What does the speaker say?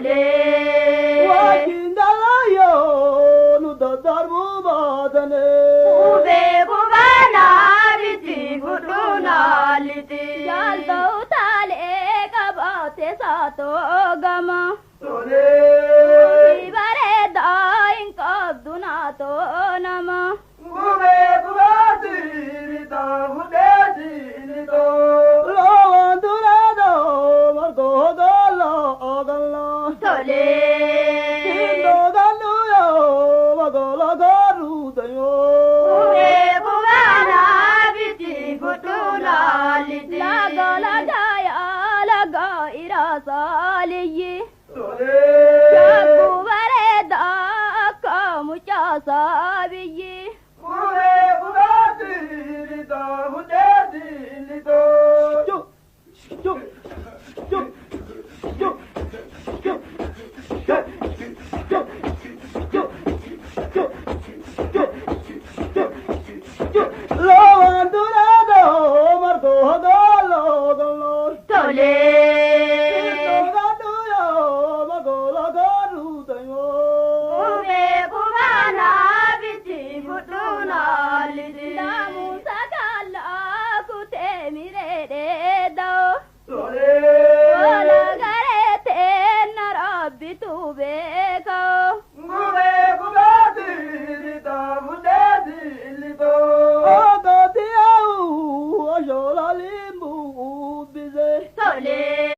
tole wakindalayo nudadarbu badane ube bugana biti guduna liti jaldo tale kabate sato gama tole ibare dain kabduna to nama ube bugati rita hudeti nito lawandurado margo galo ogalo tole indo galuyo magolo garudayo ube bugana biti guduna liti lagala jaya laga irasaliyi tole Jagubare da kamucha sabiyi ube bugati rita hudeti nito Chuk chuk chuk chuk chuk chuk chuk chuk chuk lawandurado margo galo galo tole galuyo magolo garudayo ube bugana biti guduna lidi namu sagala kute mirede do tole ola garete narabbi tube